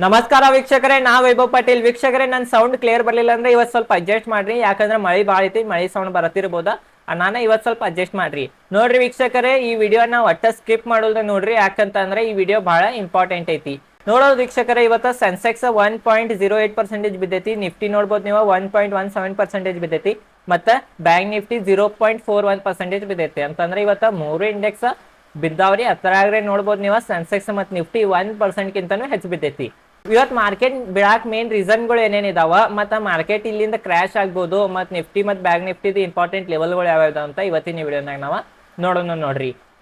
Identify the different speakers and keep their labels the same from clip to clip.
Speaker 1: ನಮಸ್ಕಾರ ವೀಕ್ಷಕರೇ, ನಾ ವೈಭವ್ ಪಾಟೀಲ್. ವೀಕ್ಷಕರೇ, ನನ್ನ ಸೌಂಡ್ ಕ್ಲಿಯರ್ ಬರ್ಲಿಲ್ಲ ಅಂದ್ರೆ ಇವತ್ತು ಸ್ವಲ್ಪ ಅಡ್ಜಸ್ಟ್ ಮಾಡ್ರಿ, ಯಾಕಂದ್ರೆ ಮಳೆ ಭಾಳ ಐತಿ, ಮಳೆ ಸೌಂಡ್ ಬರತ್ತಿರ್ಬೋದ. ನಾನು ಇವತ್ತು ಸ್ವಲ್ಪ ಅಡ್ಜಸ್ಟ್ ಮಾಡ್ರಿ. ನೋಡ್ರಿ ವೀಕ್ಷಕರೇ, ಈ ವಿಡಿಯೋನ ಒಟ್ಟ ಸ್ಕಿಪ್ ಮಾಡೋದ್ರ ನೋಡ್ರಿ, ಯಾಕಂತಂದ್ರೆ ಈ ವಿಡಿಯೋ ಬಹಳ ಇಂಪಾರ್ಟೆಂಟ್ ಐತಿ. ನೋಡೋದು ವೀಕ್ಷಕರೇ, ಇವತ್ತು ಸೆನ್ಸೆಕ್ಸ್ 1.08% ಬಿದ್ದೈತಿ. ನಿಫ್ಟಿ ನೋಡ್ಬೋದು ನೀವು 1.17% ಬಿದ್ದೈತಿ. ಮತ್ತೆ ಬ್ಯಾಂಕ್ ನಿಫ್ಟಿ 0.41% ಬಿದ್ದೈತಿ. ಅಂತಂದ್ರೆ ಇವತ್ತ ಮೂರು ಇಂಡೆಕ್ಸ್ ಬಿದ್ದಾವ್ರಿ. ಅದ್ರಾಗ್ರೆ ನೋಡ್ಬೋದು ನೀವು ಸೆನ್ಸೆಕ್ಸ್ ಮತ್ತು ನಿಫ್ಟಿ 1% ಕಿಂತನೂ ಹೆಚ್ಚು ಬಿದ್ದೈತಿ. ಇವತ್ತು ಮಾರ್ಕೆಟ್ ಬಿಡಾಕ್ ಮೇನ್ ರೀಸನ್ಗಳು ಏನೇನಿದಾವ, ಮತ್ತು ಮಾರ್ಕೆಟ್ ಇಲ್ಲಿಂದ ಕ್ರ್ಯಾಶ್ ಆಗ್ಬೋದು, ಮತ್ತು ನಿಫ್ಟಿ ಮತ್ತು ಬ್ಯಾಂಕ್ ನಿಫ್ಟಿದು ಇಂಪಾರ್ಟೆಂಟ್ ಲೆವೆಲ್ಗಳು ಯಾವ್ಯಾವ ಅಂತ ಇವತ್ತಿನ ವಿಡಿಯೋನಾಗ ನಾವು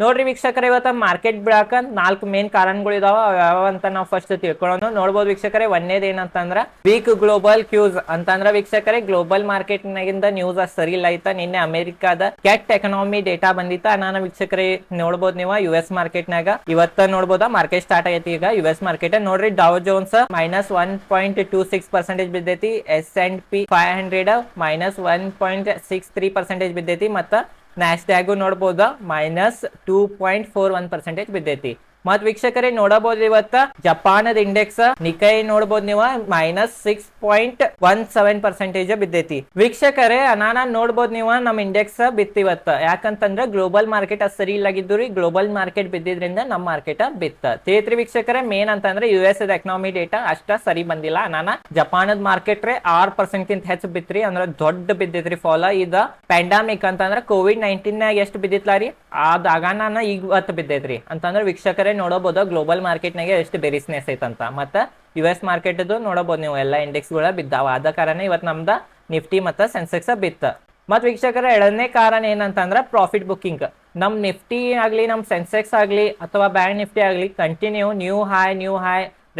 Speaker 1: ನೋಡ್ರಿ ವೀಕ್ಷಕರೇ, ಇವತ್ತು ಮಾರ್ಕೆಟ್ ಬಿಡಾಕ 4 ಮೇನ್ ಕಾರಣಗಳು ಇದಾವ. ಯಾವ ಅಂತ ನಾವು ಫಸ್ಟ್ ತಿಳ್ಕೊಳ್ಳೋಣ. ನೋಡ್ಬೋದು ವೀಕ್ಷಕರೇ, ಒಂದೇದು ಏನಂತಂದ್ರ ವೀಕ್ ಗ್ಲೋಬಲ್ ಕ್ಯೂಸ್ ಅಂತಂದ್ರ ವೀಕ್ಷಕರೇ, ಗ್ಲೋಬಲ್ ಮಾರ್ಕೆಟ್ ನಾಗಿಂದ ನ್ಯೂಸ್ ಸರಿ ಇಲ್ಲ ಐತ. ನಿನ್ನೆ ಅಮೆರಿಕಾದ ಕೆಟ್ ಎಕನಾಮಿ ಡೇಟಾ ಬಂದಿತ್ತ. ನಾನು ವೀಕ್ಷಕರೇ ನೋಡ್ಬೋದು ನೀವು US ಮಾರ್ಕೆಟ್ ನಾಗ ಇವತ್ತ ನೋಡ್ಬೋದಾ ಮಾರ್ಕೆಟ್ ಸ್ಟಾರ್ಟ್ ಆಗೈತಿ. ಈಗ US ಮಾರ್ಕೆಟ್ ನೋಡ್ರಿ, ಡೌ ಜೋನ್ಸ್ -1.26% ಬಿದ್ದೈತಿ. S&P 500 -1.63% ಬಿದ್ದೈತಿ. ಮತ್ತ ನ್ಯಾಸ್ಡ್ಯಾಗು ನೋಡ್ಬೋದ -2.41% ಬಿದ್ದೈತಿ. ಮತ್ ವೀಕ್ಷಕರೇ ನೋಡಬಹುದು, ಇವತ್ತ ಜಪಾನದ ಇಂಡೆಕ್ಸ್ ನಿಕೈ ನೋಡ್ಬೋದು ನೀವು -6.17% ಬಿದ್ದೈತಿ. ವೀಕ್ಷಕರೇ, ಅನಾನ ನೋಡ್ಬೋದು ನೀವು ನಮ್ ಇಂಡೆಕ್ಸ್ ಬಿತ್ತಿವತ್ತ. ಯಾಕಂತಂದ್ರೆ ಗ್ಲೋಬಲ್ ಮಾರ್ಕೆಟ್ ಸರಿ ಇಲ್ಲಾಗಿದ್ದು ರೀ, ಗ್ಲೋಬಲ್ ಮಾರ್ಕೆಟ್ ಬಿದ್ದಿದ್ರಿಂದ ನಮ್ಮ ಮಾರ್ಕೆಟ್ ಬಿತ್ತ ತೇತ್ರಿ. ವೀಕ್ಷಕರೇ, ಮೇನ್ ಅಂತಂದ್ರೆ US ಎಕನಾಮಿ ಡೇಟಾ ಅಷ್ಟ ಸರಿ ಬಂದಿಲ್ಲ. ಅನಾನ ಜಪಾನದ ಮಾರ್ಕೆಟ್ ರೇ 6% ಕಿಂತ ಹೆಚ್ಚು ಬಿತ್ರಿ, ಅಂದ್ರೆ ದೊಡ್ಡ ಬಿದ್ದಿದ್ರಿ ಫಾಲ. ಇದ ಪ್ಯಾಂಡಮಿಕ್ ಅಂತಂದ್ರೆ COVID-19 ನಾಗ ಎಷ್ಟು ಬಿದ್ದಿತ್ಲಾರಿ, ಆದಾಗ ನಾನು ಇವತ್ತು ಬಿದ್ದೈತ್ರಿ. ಅಂತಂದ್ರೆ ವೀಕ್ಷಕರೇ ನೋಡಬಹುದು ಗ್ಲೋಬಲ್ ಮಾರ್ಕೆಟ್ ನಾಗೆ ಎಷ್ಟು ಬೆರಿಸ್ನೆಸ್ ಐತಂತ. ಮತ್ತೆ US ಮಾರ್ಕೆಟ್ ನೋಡಬಹುದು ನೀವು, ಎಲ್ಲಾ ಇಂಡೆಕ್ಸ್ ಗಳ ಬಿದ್ದಾವ. ಆದ ಕಾರಣ ಇವತ್ತು ನಮ್ದ ನಿಫ್ಟಿ ಮತ್ತು ಸೆನ್ಸೆಕ್ಸ್ ಬಿತ್ತ. ಮತ್ ವೀಕ್ಷಕರ, ಎರಡನೇ ಕಾರಣ ಏನಂತಂದ್ರೆ ಪ್ರಾಫಿಟ್ ಬುಕ್ಕಿಂಗ್. ನಮ್ ನಿಫ್ಟಿ ಆಗ್ಲಿ, ನಮ್ ಸೆನ್ಸೆಕ್ಸ್ ಆಗ್ಲಿ, ಅಥವಾ ಬ್ಯಾಂಕ್ ನಿಫ್ಟಿ ಆಗ್ಲಿ, continue new high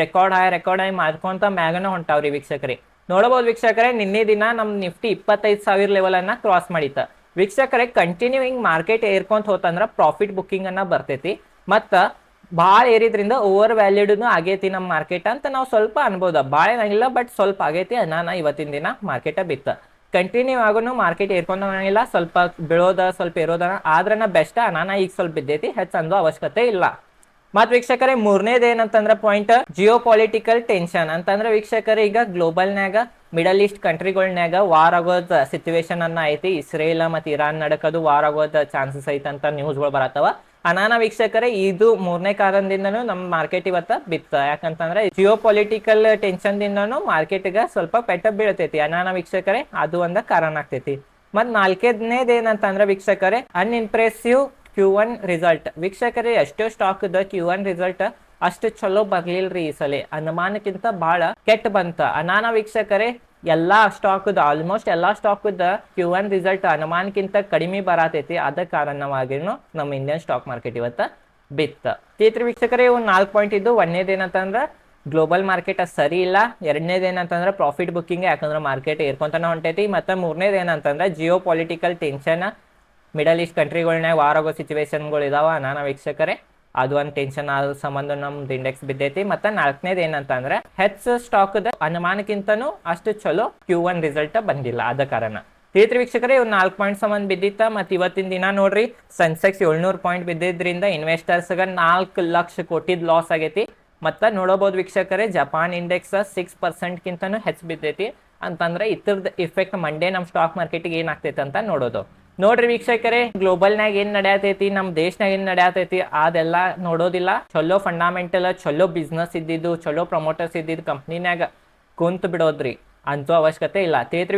Speaker 1: record high ಮಾಡ್ಕೊಂತ ಮ್ಯಾಗನ ಹೊಂಟಾವ್ರಿ ವೀಕ್ಷಕರೇ. ನೋಡಬಹುದು ವೀಕ್ಷಕರೇ, ನಿನ್ನೆ ದಿನ ನಮ್ ನಿಫ್ಟಿ 25,000 ಲೆವೆಲ್ ಅನ್ನ ಕ್ರಾಸ್ ಮಾಡಿತ್ತ. ವೀಕ್ಷಕರೇ, ಕಂಟಿನ್ಯೂ ಹಿಂಗ್ ಮಾರ್ಕೆಟ್ ಏರ್ಕೊಂತ ಹೋತಂದ್ರ ಪ್ರಾಫಿಟ್ ಬುಕ್ಕಿಂಗ್ ಅನ್ನ ಬರ್ತೈತಿ. ಮತ್ತ ಭಾಳ ಏರಿದ್ರಿಂದ ಓವರ್ ವ್ಯಾಲ್ಯೂಡ್ನು ಆಗೈತಿ ನಮ್ಮ ಮಾರ್ಕೆಟ್ ಅಂತ ನಾವು ಸ್ವಲ್ಪ ಅನ್ಬೋದ. ಭಾಳ ಏನಾಗಿಲ್ಲ, ಬಟ್ ಸ್ವಲ್ಪ ಆಗೈತಿ. ನಾನು ಇವತ್ತಿನ ದಿನ ಮಾರ್ಕೆಟ್ ಬಿತ್ತ. ಕಂಟಿನ್ಯೂ ಆಗೋನು ಮಾರ್ಕೆಟ್ ಏರ್ಕೊಂಡಂಗಿಲ್ಲ, ಸ್ವಲ್ಪ ಬೀಳೋದ ಸ್ವಲ್ಪ ಇರೋದ ಆದ್ರನ ಬೆಸ್ಟ್. ನಾನು ಈಗ ಸ್ವಲ್ಪ ಬಿದ್ದೈತಿ, ಹೆಚ್ಚು ಅಂದೋ ಅವಶ್ಯಕತೆ ಇಲ್ಲ. ಮತ್ ವೀಕ್ಷಕರೇ, ಮೂರನೇದು ಏನಂತಂದ್ರ ಪಾಯಿಂಟ್ ಜಿಯೋ ಪೊಲಿಟಿಕಲ್ ಟೆನ್ಷನ್ ಅಂತಂದ್ರೆ ವೀಕ್ಷಕರೇ, ಈಗ ಗ್ಲೋಬಲ್ನಾಗ ಮಿಡಲ್ ಈಸ್ಟ್ ಕಂಟ್ರಿಗಳ್ನಾಗ ವಾರ್ ಆಗೋದ್ ಸಿಚುವೇಶನ್ ಅನ್ನ ಐತಿ. ಇಸ್ರೇಲ್ ಮತ್ತು ಇರಾನ್ ನಡಕದು ವಾರ್ ಆಗೋದ್ ಚಾನ್ಸಸ್ ಐತಂತ ನ್ಯೂಸ್ಗಳು ಬರತ್ತವ. ಅನಾನ ವೀಕ್ಷಕರೇ, ಇದು ಮೂರನೇ ಕಾರಣದಿಂದನೂ ನಮ್ಮ ಮಾರ್ಕೆಟ್ ಇವತ್ತ ಬಿತ್ತ. ಯಾಕಂತಂದ್ರೆ ಜಿಯೋ ಪೊಲಿಟಿಕಲ್ ಟೆನ್ಷನ್ ದಿಂದನೂ ಮಾರ್ಕೆಟ್ಗೆ ಸ್ವಲ್ಪ ಪೆಟ್ಟ ಬೀಳ್ತೈತಿ. ಅನಾನ ವೀಕ್ಷಕರೇ, ಅದು ಒಂದ ಕಾರಣ ಆಗ್ತೈತಿ. ಮತ್ ನಾಲ್ಕನೇದು ಏನಂತಂದ್ರೆ ವೀಕ್ಷಕರೇ, ಅನ್ಇಂಪ್ರೆಸಿವ್ Q1 ರಿಸಲ್ಟ್. ವೀಕ್ಷಕರೇ, ಎಷ್ಟೋ ಸ್ಟಾಕ್ Q1 ರಿಸಲ್ಟ್ ಅಷ್ಟು ಚಲೋ ಬರ್ಲಿಲ್ರಿ ಈ ಸಲ. ಅನುಮಾನಕ್ಕಿಂತ ಬಹಳ ಕೆಟ್ಟ ಬಂತ. ಅನಾನ ವೀಕ್ಷಕರೇ, ಎಲ್ಲಾ ಸ್ಟಾಕ್ ಆಲ್ಮೋಸ್ಟ್ ಎಲ್ಲಾ ಸ್ಟಾಕ್ Q1 ರಿಸಲ್ಟ್ ಅನುಮಾನಕ್ಕಿಂತ ಕಡಿಮೆ ಬರತೈತಿ. ಅದ ಕಾರಣವಾಗಿನೂ ನಮ್ಮ ಇಂಡಿಯನ್ ಸ್ಟಾಕ್ ಮಾರ್ಕೆಟ್ ಇವತ್ತ ಬಿತ್ತ ತೇತ್ರಿ. ವೀಕ್ಷಕರೇ, ಇವ್ 4 ಪಾಯಿಂಟ್ ಇದ್ದು. ಒಂದೇದು ಏನಂತಂದ್ರೆ ಗ್ಲೋಬಲ್ ಮಾರ್ಕೆಟ್ ಸರಿ ಇಲ್ಲ. ಎರಡನೇದು ಏನಂತಂದ್ರೆ ಪ್ರಾಫಿಟ್ ಬುಕ್ಕಿಂಗ್, ಯಾಕಂದ್ರೆ ಮಾರ್ಕೆಟ್ ಏರ್ಕೊಂತಾನೆ ಹೊಂಟೈತಿ. ಮತ್ತೆ ಮೂರನೇದು ಏನಂತಂದ್ರೆ geopolitical tension, middle east ಕಂಟ್ರಿಗಳ್ನಾಗ ವಾರ್ ಆಗೋ ಸಿಚುವೇಶನ್ಗಳು ಇದಾವ. ಅನಾನ ವೀಕ್ಷಕರೇ, ಅದು ಒಂದು ಟೆನ್ಷನ್ ಆದ ಸಂಬಂಧ ನಮ್ದು ಇಂಡೆಕ್ಸ್ ಬಿದ್ದೈತಿ. ಮತ್ತೆ ನಾಲ್ಕನೇದು ಏನಂತಂದ್ರೆ ಹೆಚ್ಚು ಸ್ಟಾಕ್ ಅನುಮಾನಕ್ಕಿಂತನೂ ಅಷ್ಟು ಚಲೋ Q1 ರಿಸಲ್ಟ್ ಬಂದಿಲ್ಲ. ಆದ ಕಾರಣ ತೇತ್ರಿ ವೀಕ್ಷಕರೇ, ಇವ್ 4 ಪಾಯಿಂಟ್ ಸಂಬಂಧ ಬಿದ್ದಿತ್ತ. ಮತ್ತೆ ಇವತ್ತಿನ ದಿನ ನೋಡ್ರಿ, ಸೆನ್ಸೆಕ್ಸ್ 700 ಪಾಯಿಂಟ್ ಬಿದ್ದಿದ್ರಿಂದ ಇನ್ವೆಸ್ಟರ್ಸ್ಗೆ 4 ಲಕ್ಷ ಕೋಟಿದ್ ಲಾಸ್ ಆಗೈತಿ. ಮತ್ತೆ ನೋಡಬಹುದು ವೀಕ್ಷಕರೇ, ಜಪಾನ್ ಇಂಡೆಕ್ಸ್ 6% ಕಿಂತನೂ ಹೆಚ್ಚು ಬಿದ್ದೈತಿ. ಅಂತಂದ್ರೆ ಇತರದ ಇಫೆಕ್ಟ್ ಮಂಡೇ ನಮ್ಮ ಸ್ಟಾಕ್ ಮಾರ್ಕೆಟ್ಗೆ ಏನಾಗ್ತೈತೆ ಅಂತ ನೋಡ್ರಿ ವೀಕ್ಷಕರೇ, ಗ್ಲೋಬಲ್ನಾಗ ಏನ್ ನಡೆಯತೈತಿ, ನಮ್ ದೇಶನಾಗ ಏನ್ ನಡೆಯತೈತಿ ಅದೆಲ್ಲ ನೋಡೋದಿಲ್ಲ. ಚಲೋ ಫಂಡಮೆಂಟಲ್, ಚಲೋ ಬಿಸ್ನೆಸ್ ಇದ್ದಿದ್ದು, ಚಲೋ ಪ್ರಮೋಟರ್ಸ್ ಇದ್ದಿದ್ದು ಕಂಪ್ನಿನಾಗ ಕುಂತ ಬಿಡೋದ್ರಿ ಅಂತೂ ಅವಶ್ಯಕತೆ ಇಲ್ಲ. ತೇತ್ರಿ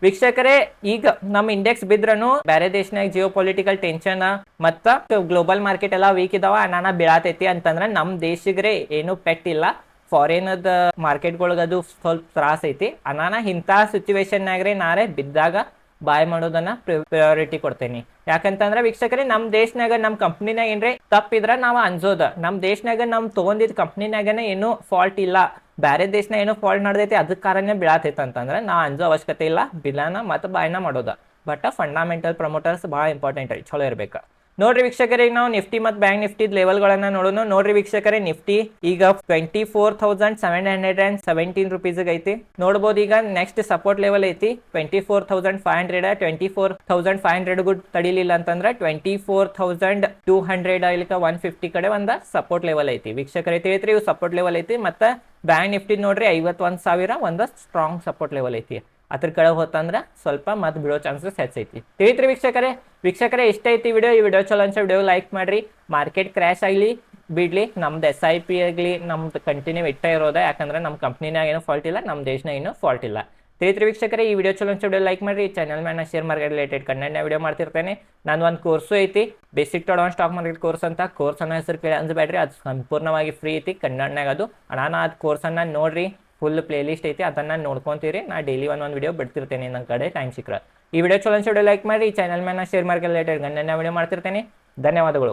Speaker 1: ವೀಕ್ಷಕರೇ, ಈಗ ನಮ್ ಇಂಡೆಕ್ಸ್ ಬಿದ್ರನು ಬೇರೆ ದೇಶನಾಗ ಜಿಯೋ ಪೊಲಿಟಿಕಲ್ ಟೆನ್ಷನ್ ಮತ್ತ ಗ್ಲೋಬಲ್ ಮಾರ್ಕೆಟ್ ಎಲ್ಲ ವೀಕ್ ಇದಾವ. ಅನಾನ ಬೀಳತೈತಿ ಅಂತಂದ್ರೆ ನಮ್ ದೇಶಗ್ರೆ ಏನು ಪೆಟ್ಟಿಲ್ಲ. ಫಾರಿನದ ಮಾರ್ಕೆಟ್ಗಳ್ಗ ಅದು ಸ್ವಲ್ಪ ತ್ರಾಸ ಐತಿ. ಅನಾನ ಇಂಥ ಸಿಚುವೇಶನ್ನಾಗ್ರೆ ನಾರೇ ಬಿದ್ದಾಗ ಬಾಯ್ ಮಾಡೋದನ್ನ ಪ್ರಯಾರಿಟಿ ಕೊಡ್ತೇನೆ. ಯಾಕಂತಂದ್ರೆ ವೀಕ್ಷಕರೇ, ನಮ್ ದೇಶನಾಗ ನಮ್ ಕಂಪ್ನಿನಾಗ ಏನ್ರಿ ತಪ್ಪಿದ್ರ ನಾವ್ ಅನ್ಸೋದ. ನಮ್ ದೇಶನಾಗ ನಮ್ ತಗೊಂಡಿದ್ ಕಂಪ್ನಿನಾಗನೇ ಏನು ಫಾಲ್ಟ್ ಇಲ್ಲ, ಬೇರೆ ದೇಶನ ಏನೋ ಫಾಲ್ಟ್ ನಡೆದೈತಿ, ಅದಕ್ಕೆ ಕಾರಣ ಬೀಳತೈತೆ ಅಂತಂದ್ರೆ ನಾ ಅಂಜೋ ಅವಶ್ಯಕತೆ ಇಲ್ಲ. ಬಿಲಾನ ಮತ್ತು ಬಾಯ್ನ ಮಾಡೋದ. ಬಟ್ ಫಂಡಮೆಂಟಲ್ ಪ್ರಮೋಟರ್ಸ್ ಭಾಳ ಇಂಪಾರ್ಟೆಂಟ್ ರೀ, ಚಲೋ ಇರ್ಬೇಕು. ನೋಡ್ರಿ ವೀಕ್ಷಕರೇ, ಈಗ ನಾವು ನಿಫ್ಟಿ ಮತ್ತು ಬ್ಯಾಂಕ್ ನಿಫ್ಟಿ ಲೆವೆಲ್ಗಳನ್ನ ನೋಡೋಣ. ನೋಡ್ರಿ ವೀಕ್ಷಕರೇ, ನಿಫ್ಟಿ ಈಗ 24,717 ರುಪೀಸ್ ಐತಿ. ನೋಡ್ಬೋದು, ಈಗ ನೆಕ್ಸ್ಟ್ ಸಪೋರ್ಟ್ ಲೆವೆಲ್ ಐತಿ 24,500. 24,500 ತಡಿಲಿಲ್ಲ ಅಂತಂದ್ರೆ 24,200 ಇಲ್ಲಿಕ 150 ಕಡೆ ಒಂದ ಸಪೋರ್ಟ್ ಲೆವೆಲ್ ಐತಿ. ವೀಕ್ಷಕರೇ ತಿಳಿತ್ರಿ, ಇವು ಸಪೋರ್ಟ್ ಲೆವೆಲ್ ಐತಿ. ಮತ್ತೆ
Speaker 2: ಬ್ಯಾಂಕ್ ನಿಫ್ಟಿ ನೋಡ್ರಿ 51,000 ಒಂದು ಸ್ಟ್ರಾಂಗ್ ಸಪೋರ್ಟ್ ಲೆವೆಲ್ ಐತಿ. ಅದ್ರ ಕಡೆ ಹೋತಂದ್ರೆ ಸ್ವಲ್ಪ ಮತ್ತೆ ಬಿಡೋ ಚಾನ್ಸಸ್ ಹೆಚ್ಚೈತಿ. ತಿಳಿತ್ರಿ ವೀಕ್ಷಕರೇ ಇಷ್ಟ ಐತಿ ವಿಡಿಯೋ. ಈ ವಿಡಿಯೋ ಚಲೋ ಅನ್ಸ ವಿಡಿಯೋ ಲೈಕ್ ಮಾಡ್ರಿ. ಮಾರ್ಕೆಟ್ ಕ್ರ್ಯಾಶ್ ಆಗಲಿ ಬಿಡ್ಲಿ, ನಮ್ದು SIP ಆಗಲಿ ನಮ್ದು ಕಂಟಿನ್ಯೂ ಇಟ್ಟೇ ಇರೋದ. ಯಾಕಂದ್ರೆ ನಮ್ಮ ಕಂಪ್ನಿನಾಗ ಏನೂ ಫಾಲ್ಟ್ ಇಲ್ಲ, ನಮ್ಮ ದೇಶನಾಗ ಏನೂ ಫಾಲ್ಟ್ ಇಲ್ಲ. ತಿಳಿತ್ರಿ ವೀಕ್ಷಕರೇ, ಈ ವಿಡಿಯೋ ಚಲೋ ಅನ್ಸ ವಿಡಿಯೋ ಲೈಕ್ ಮಾಡ್ರಿ. ಈ ಚಾನಲ್ ಮೇಲೆ ನಾನು ಶೇರ್ ಮಾರ್ಕೆಟ್ ರಿಲೇಟೆಡ್ ಕಂಟೆಂಟ್ನ ವಿಡಿಯೋ ಮಾಡ್ತಿರ್ತೇನೆ. ನಾನು ಒಂದು ಕೋರ್ಸು ಐತಿ, basic to advance stock market course ಅಂತ. ಕೋರ್ಸನ್ನು ಹೆಸರು ಕೇಳಿ ಅನ್ಸ್ಬೇಡ್ರಿ, ಅದು ಸಂಪೂರ್ಣವಾಗಿ ಫ್ರೀ ಐತಿ ಕನ್ನಡನಾಗ. ಅದು ನಾನು ಅದು ಕೋರ್ಸನ್ನು ನೋಡ್ರಿ, ಫುಲ್ ಪ್ಲೇ ಲಿಸ್ಟ್ ಐತಿ, ಅದನ್ನು ನೋಡ್ಕೊಂತೀರಿ. ನಾ ಡೈಲಿ ಒಂದೊಂದು ವಿಡಿಯೋ ಬಿಡ್ತಿರ್ತೇನೆ ನನ್ನ ಕಡೆ ಟೈಮ್ ಸಿಕ್ಕರೆ. ಈ ವಿಡಿಯೋ ಚಲೋ ಅನ್ಸ ವಿಡಿಯೋ ಲೈಕ್ ಮಾಡಿ. ಈ ಚಾನಲ್ ಮೇಲೆ ನಾನು ಶೇರ್ ಮಾರ್ಕೆಟ್ ರಿಲೇಟೆಡ್ ಕಂಟೆಂಟ್ನ ವಿಡಿಯೋ ಮಾಡ್ತಿರ್ತೇನೆ. ಧನ್ಯವಾದಗಳು.